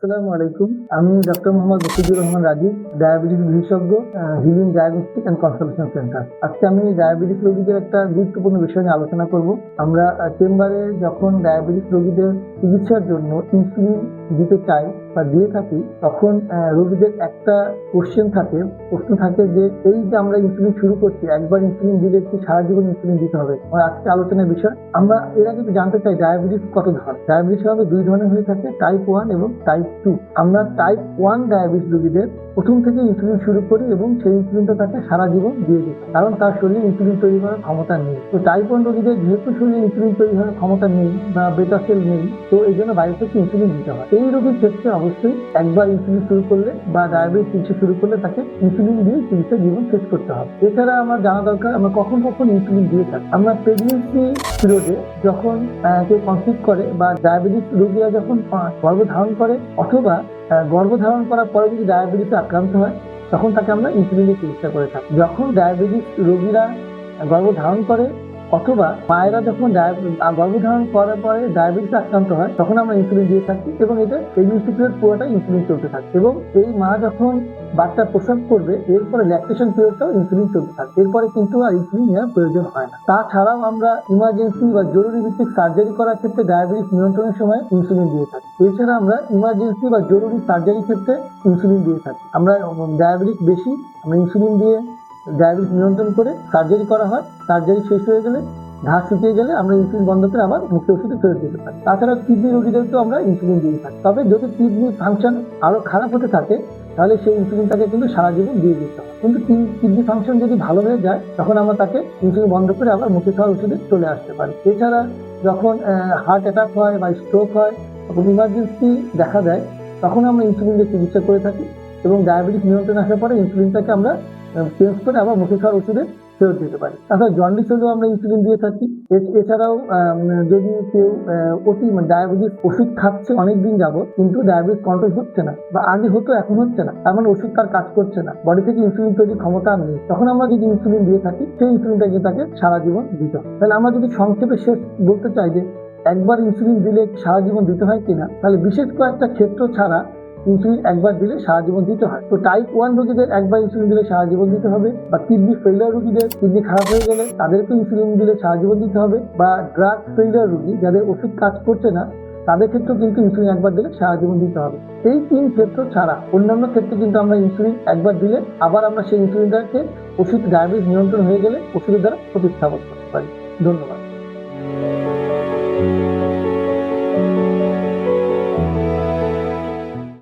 আসসালামু আলাইকুম। আমি ডক্টর মোহাম্মদ রফিকুর রহমান রাজীব, ডায়াবেটিস বিশেষজ্ঞ, healing diagnostic and consultation centre. আজকে আমি ডায়াবেটিস রোগীদের একটা গুরুত্বপূর্ণ বিষয় নিয়ে আলোচনা করব। আমরা চেম্বারে যখন ডায়াবেটিস রোগীদের চিকিৎসার জন্য ইনসুলিন দিতে চাই বা দিয়ে থাকি, তখন রোগীদের একটা প্রশ্ন থাকে যে এই যে আমরা ইনসুলিন শুরু করছি, একবার ইনসুলিন দিলে কি সারা জীবন ইনসুলিন দিতে হবে? আমার আজকে আলোচনার বিষয়। আমরা এর আগে জানতে চাই ডায়াবেটিস কত ধরনের। ডায়াবেটিস সাধারণত দুই ধরনের হয়ে থাকে, টাইপ 1 এবং টাইপ 2। আমরা টাইপ 1 ডায়াবেটিস রোগীদের প্রথম থেকে ইনসুলিন শুরু করি এবং সেই ইনসুলিনটা তাকে সারা জীবন দিয়ে দিই, কারণ তার শরীরে ইনসুলিন তৈরি করার ক্ষমতা নেই। তো টাইপ 1 রোগীদের যেহেতু শরীরে ইনসুলিন তৈরি করার ক্ষমতা নেই বা বেটা সেল নেই, তো এই জন্য বাইরে থেকে ইনসুলিন দিতে হয়। এই রোগীর ক্ষেত্রে অবশ্যই একবার ইনসুলিন শুরু করলে বা ডায়াবেটিস চিকিৎসা শুরু করলে তাকে ইনসুলিন দিয়ে চিকিৎসা জীবন শেষ করতে হবে। এছাড়া আমার জানা দরকার আমরা কখন কখন ইনসুলিন দিয়ে থাকি। আমরা প্রেগনেন্সি পিরিয়ডে যখন কেউ কনসিভ করে বা ডায়াবেটিস রোগীরা যখন গর্ভধারণ করে অথবা গর্ভধারণ করার পরে যদি ডায়াবেটিসে আক্রান্ত হয়, তখন তাকে আমরা ইনসুলিনের চিকিৎসা করে থাকি। যখন ডায়াবেটিস রোগীরা গর্ভধারণ করে অথবা মায়েরা যখন গর্ভধারণ করার পরে ডায়াবেটিস আক্রান্ত হয়, তখন আমরা ইনসুলিন দিয়ে থাকি এবং এটা প্রেগনেন্সি পিরিয়ড পুরোটা ইনসুলিন চলতে থাকে। এবং এই মা যখন বাচ্চা প্রসব করবে, এরপরে ল্যাকটেশন পিরিয়ডটাও ইনসুলিন চলতে থাকে। এরপরে কিন্তু আর ইনসুলিন নেওয়ার প্রয়োজন হয় না। তাছাড়াও আমরা ইমার্জেন্সি বা জরুরি ভিত্তিক সার্জারি করার ক্ষেত্রে ডায়াবেটিস নিয়ন্ত্রণের সময় ইনসুলিন দিয়ে থাকি। এছাড়া আমরা ইমার্জেন্সি বা জরুরি সার্জারির ক্ষেত্রে ইনসুলিন দিয়ে থাকি। আমরা ডায়াবেটিস বেশি, আমরা ইনসুলিন দিয়ে ডায়াবেটিস নিয়ন্ত্রণ করে সার্জারি করা হয়। সার্জারি শেষ হয়ে গেলে, ঘা শুকিয়ে গেলে আমরা ইনসুলিন বন্ধ করে আবার মুখে ওষুধে ফেরত দিতে পারি। তাছাড়া কিডনি রোগীদেরকেও আমরা ইনসুলিন দিয়ে থাকি। তবে যদি কিডনির ফাংশন আরো খারাপ হতে থাকে, তাহলে সেই ইনসুলিনটাকে কিন্তু সারা জীবন দিয়ে দিতে হয়। কিন্তু কিডনি ফাংশন যদি ভালো হয়ে যায়, তখন আমরা তাকে ইনসুলিন বন্ধ করে আবার মুখে খাওয়ার ওষুধে চলে আসতে পারি। এছাড়া যখন হার্ট অ্যাটাক হয় বা স্ট্রোক হয়, তখন ইমার্জেন্সি দেখা দেয়, তখন আমরা ইনসুলিন দিয়ে চিকিৎসা করে থাকি এবং ডায়াবেটিস নিয়ন্ত্রণে আসার পরে ইনসুলিনটাকে আমরা চেঞ্জ করে আবার মুখে খাওয়ার ওষুধে ফেরত দিতে পারি। তাছাড়া জন্ডিস হলেও আমরা ইনসুলিন দিয়ে থাকি। এছাড়াও যদি কেউ ডায়াবেটিস ওষুধ খাচ্ছে অনেকদিন যাবত, কিন্তু ডায়াবেটিস কন্ট্রোল হচ্ছে না বা আগে হতো এখন হচ্ছে না, তার মানে ওষুধ তার কাজ করছে না, বডি থেকে ইনসুলিন তৈরির ক্ষমতা আর নেই, তখন আমরা যদি ইনসুলিন দিয়ে থাকি, সেই ইনসুলিনটাকে তাকে সারা জীবন দিতে হয়। তাহলে আমরা যদি সংক্ষেপে শেষ বলতে চাই যে একবার ইনসুলিন দিলে সারা জীবন দিতে হয় কিনা, তাহলে বিশেষ কয়েকটা ক্ষেত্র ছাড়া ইনসুলিন একবার দিলে সারা জীবন দিতে হয়। তো টাইপ 1 রোগীদের একবার ইনসুলিন দিলে সারা জীবন দিতে হবে, বা কিডনি ফেলিয়ার রোগীদের কিডনি খারাপ হয়ে গেলে তাদেরকে ইনসুলিন দিলে সারা জীবন দিতে হবে, বা ড্রাগ ফেলিয়ার রোগী যাদের ওষুধ কাজ করছে না, তাদের ক্ষেত্রেও কিন্তু ইনসুলিন একবার দিলে সারা জীবন দিতে হবে। এই 3 ক্ষেত্র ছাড়া অন্যান্য ক্ষেত্রে কিন্তু আমরা ইনসুলিন একবার দিলে আবার আমরা সেই ইনসুলিনটাকে ওষুধ ডায়াবেটিস নিয়ন্ত্রণ হয়ে গেলে ওষুধের দ্বারা প্রতিস্থাপন করতে পারি। ধন্যবাদ।